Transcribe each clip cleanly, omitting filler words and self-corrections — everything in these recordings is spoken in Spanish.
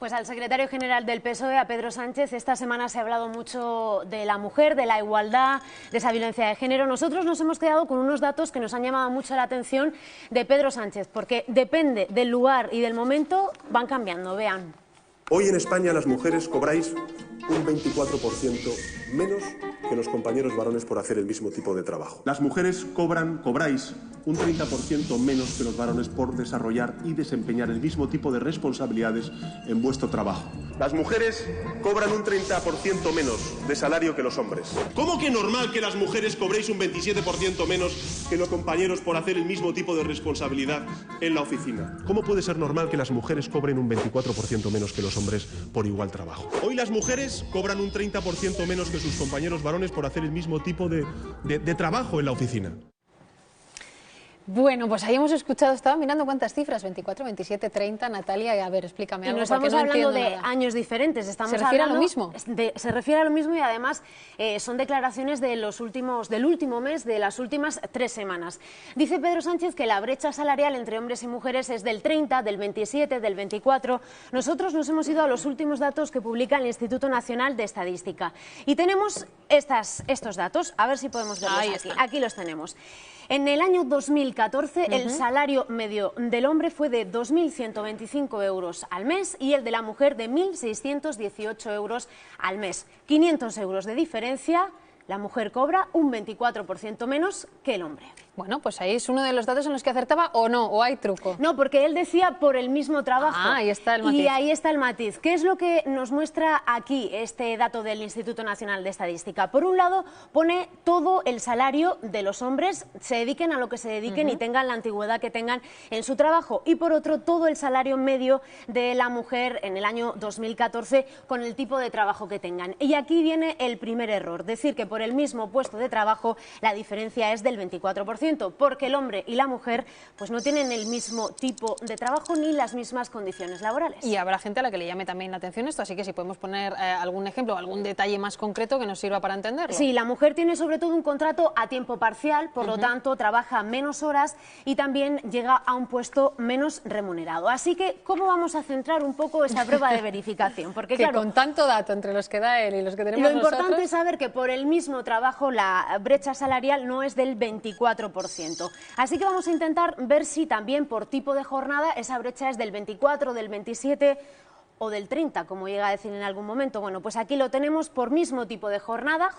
Pues al secretario general del PSOE, a Pedro Sánchez, esta semana se ha hablado mucho de la mujer, de la igualdad, de esa violencia de género. Nosotros nos hemos quedado con unos datos que nos han llamado mucho la atención de Pedro Sánchez, porque depende del lugar y del momento, van cambiando. Vean. Hoy en España las mujeres cobráis un 24% menos que los compañeros varones por hacer el mismo tipo de trabajo. Las mujeres cobráis un 30% menos que los varones por desarrollar y desempeñar el mismo tipo de responsabilidades en vuestro trabajo. Las mujeres cobran un 30% menos de salario que los hombres. ¿Cómo que normal que las mujeres cobréis un 27% menos que los compañeros por hacer el mismo tipo de responsabilidad en la oficina? ¿Cómo puede ser normal que las mujeres cobren un 24% menos que los hombres por igual trabajo? Hoy las mujeres cobran un 30% menos que sus compañeros varones por hacer el mismo tipo de trabajo en la oficina. Bueno, pues ahí hemos escuchado, estaba mirando cuántas cifras, 24, 27, 30, Natalia, a ver, explícame algo. Y no estamos hablando de años diferentes, ¿Se refiere a lo mismo? Se refiere a lo mismo y además son declaraciones del último mes, de las últimas 3 semanas. Dice Pedro Sánchez que la brecha salarial entre hombres y mujeres es del 30, del 27, del 24. Nosotros nos hemos ido a los últimos datos que publica el Instituto Nacional de Estadística y tenemos estos datos, a ver si podemos verlos aquí. Aquí los tenemos. En el año 2014 el salario medio del hombre fue de 2.125 euros al mes y el de la mujer de 1.618 euros al mes. 500 euros de diferencia, la mujer cobra un 24% menos que el hombre. Bueno, pues ahí es uno de los datos en los que acertaba o no, o hay truco. No, porque él decía por el mismo trabajo. Ah, ahí está el matiz. Y ahí está el matiz. ¿Qué es lo que nos muestra aquí este dato del Instituto Nacional de Estadística? Por un lado, pone todo el salario de los hombres, se dediquen a lo que se dediquen y tengan la antigüedad que tengan en su trabajo. Y por otro, todo el salario medio de la mujer en el año 2014 con el tipo de trabajo que tengan. Y aquí viene el primer error, decir que por el mismo puesto de trabajo la diferencia es del 24%. Porque el hombre y la mujer pues no tienen el mismo tipo de trabajo ni las mismas condiciones laborales. Y habrá gente a la que le llame también la atención esto, así que si podemos poner algún ejemplo, algún detalle más concreto que nos sirva para entenderlo. Sí, la mujer tiene sobre todo un contrato a tiempo parcial, por lo tanto trabaja menos horas y también llega a un puesto menos remunerado. Así que, ¿cómo vamos a centrar un poco esa prueba de verificación? Porque que claro, con tanto dato entre los que da él y los que tenemos nosotros... Lo importante es saber que por el mismo trabajo la brecha salarial no es del 24%. Así que vamos a intentar ver si también por tipo de jornada esa brecha es del 24, del 27 o del 30, como llega a decir en algún momento. Bueno, pues aquí lo tenemos por mismo tipo de jornada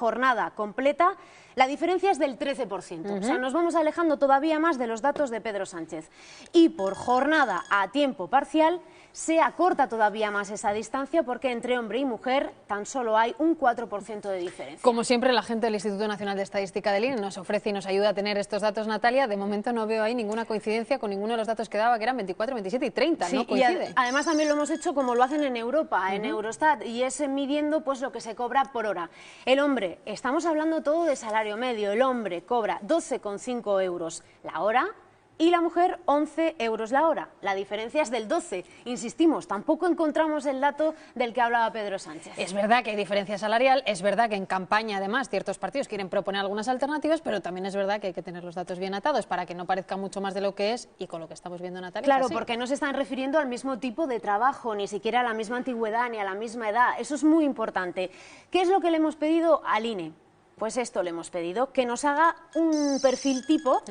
completa, la diferencia es del 13%. O sea, nos vamos alejando todavía más de los datos de Pedro Sánchez. Y por jornada a tiempo parcial se acorta todavía más esa distancia porque entre hombre y mujer tan solo hay un 4% de diferencia. Como siempre, la gente del Instituto Nacional de Estadística del INE nos ofrece y nos ayuda a tener estos datos, Natalia. De momento no veo ahí ninguna coincidencia con ninguno de los datos que daba, que eran 24, 27 y 30, sí, no coincide. Y además también lo hemos hecho como lo hacen en Europa, en Eurostat, y es midiendo pues lo que se cobra por hora. El hombre, estamos hablando todo de salario medio, el hombre cobra 12,5 euros la hora, y la mujer 11 euros la hora. La diferencia es del 12. Insistimos, tampoco encontramos el dato del que hablaba Pedro Sánchez. Es verdad que hay diferencia salarial, es verdad que en campaña además ciertos partidos quieren proponer algunas alternativas, pero también es verdad que hay que tener los datos bien atados para que no parezca mucho más de lo que es y con lo que estamos viendo, Natalia. Claro, porque no se están refiriendo al mismo tipo de trabajo, ni siquiera a la misma antigüedad ni a la misma edad. Eso es muy importante. ¿Qué es lo que le hemos pedido al INE? Pues esto le hemos pedido, que nos haga un perfil tipo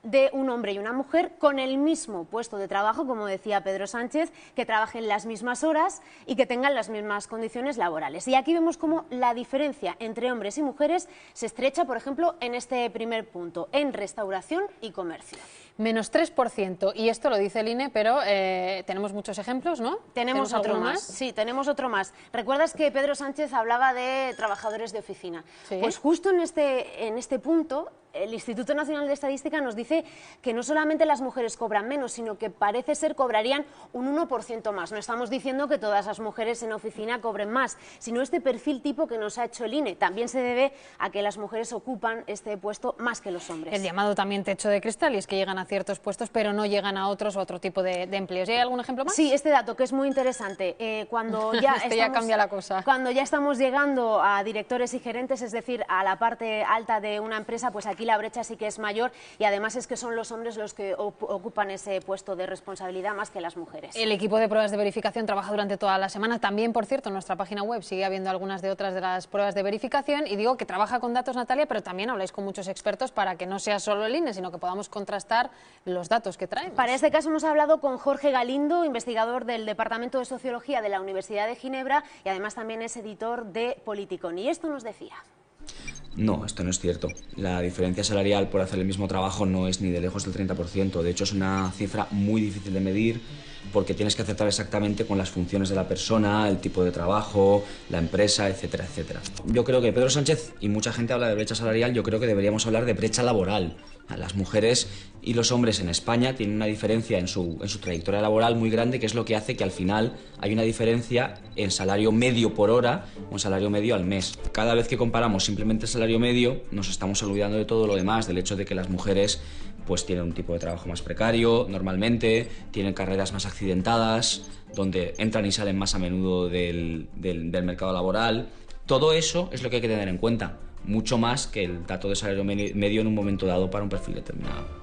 de un hombre y una mujer con el mismo puesto de trabajo, como decía Pedro Sánchez, que trabajen las mismas horas y que tengan las mismas condiciones laborales. Y aquí vemos cómo la diferencia entre hombres y mujeres se estrecha, por ejemplo, en este primer punto, en restauración y comercio. Menos 3%, y esto lo dice el INE, pero tenemos muchos ejemplos, ¿no? Tenemos otro más. Sí, tenemos otro más. ¿Recuerdas que Pedro Sánchez hablaba de trabajadores de oficina? Sí. Pues justo en este punto el Instituto Nacional de Estadística nos dice que no solamente las mujeres cobran menos, sino que parece ser cobrarían un 1% más. No estamos diciendo que todas las mujeres en oficina cobren más, sino este perfil tipo que nos ha hecho el INE. También se debe a que las mujeres ocupan este puesto más que los hombres. El llamado también techo de cristal, y es que llegan a ciertos puestos, pero no llegan a otros o otro tipo de empleos. ¿Y hay algún ejemplo más? Sí, este dato que es muy interesante. Cuando ya ya cambia la cosa. Cuando ya estamos llegando a directores y gerentes, es decir, a la parte alta de una empresa, pues aquí aquí la brecha sí que es mayor y además es que son los hombres los que ocupan ese puesto de responsabilidad más que las mujeres. El equipo de pruebas de verificación trabaja durante toda la semana. También, por cierto, en nuestra página web sigue habiendo algunas de otras de las pruebas de verificación. Y digo que trabaja con datos, Natalia, pero también habláis con muchos expertos para que no sea solo el INE, sino que podamos contrastar los datos que traemos. Para este caso hemos hablado con Jorge Galindo, investigador del Departamento de Sociología de la Universidad de Ginebra y además también es editor de Politicon. Y esto nos decía. No, esto no es cierto. La diferencia salarial por hacer el mismo trabajo no es ni de lejos del 30%. De hecho, es una cifra muy difícil de medir porque tienes que acertar exactamente con las funciones de la persona, el tipo de trabajo, la empresa, etcétera, etcétera. Yo creo que Pedro Sánchez, y mucha gente habla de brecha salarial, yo creo que deberíamos hablar de brecha laboral. Las mujeres y los hombres en España tienen una diferencia en su trayectoria laboral muy grande, que es lo que hace que al final hay una diferencia en salario medio por hora o en salario medio al mes. Cada vez que comparamos simplemente el salario medio, nos estamos olvidando de todo lo demás, del hecho de que las mujeres pues tienen un tipo de trabajo más precario, normalmente, tienen carreras más accidentadas, donde entran y salen más a menudo del mercado laboral. Todo eso es lo que hay que tener en cuenta, mucho más que el dato de salario medio en un momento dado para un perfil determinado.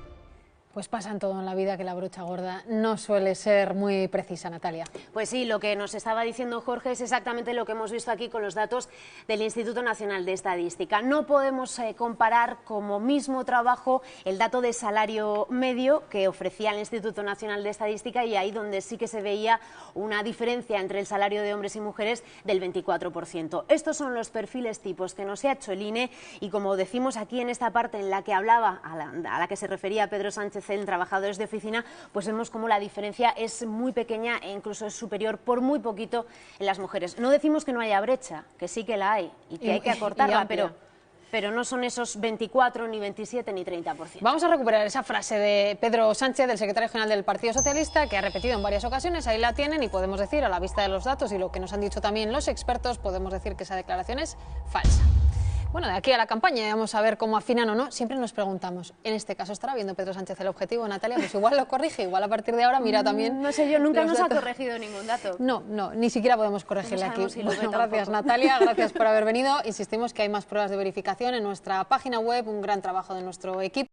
Pues pasa en todo en la vida que la brocha gorda no suele ser muy precisa, Natalia. Pues sí, lo que nos estaba diciendo Jorge es exactamente lo que hemos visto aquí con los datos del Instituto Nacional de Estadística. No podemos comparar como mismo trabajo el dato de salario medio que ofrecía el Instituto Nacional de Estadística y ahí donde sí que se veía una diferencia entre el salario de hombres y mujeres del 24%. Estos son los perfiles tipos que nos ha hecho el INE y como decimos aquí en esta parte en la que hablaba, a la que se refería Pedro Sánchez en trabajadores de oficina, pues vemos como la diferencia es muy pequeña e incluso es superior por muy poquito en las mujeres. No decimos que no haya brecha, que sí que la hay y que hay que acortarla, pero no son esos 24, ni 27, ni 30%. Vamos a recuperar esa frase de Pedro Sánchez, del secretario general del Partido Socialista, que ha repetido en varias ocasiones, ahí la tienen y podemos decir, a la vista de los datos y lo que nos han dicho también los expertos, podemos decir que esa declaración es falsa. Bueno, de aquí a la campaña vamos a ver cómo afinan o no. Siempre nos preguntamos, en este caso, ¿estará viendo Pedro Sánchez el objetivo, Natalia? Pues igual lo corrige, igual a partir de ahora mira también. No sé, yo nunca nos datos. ha corregido ningún dato. No, ni siquiera podemos corregirle aquí. Si bueno, gracias Natalia, gracias por haber venido. Insistimos que hay más pruebas de verificación en nuestra página web, un gran trabajo de nuestro equipo.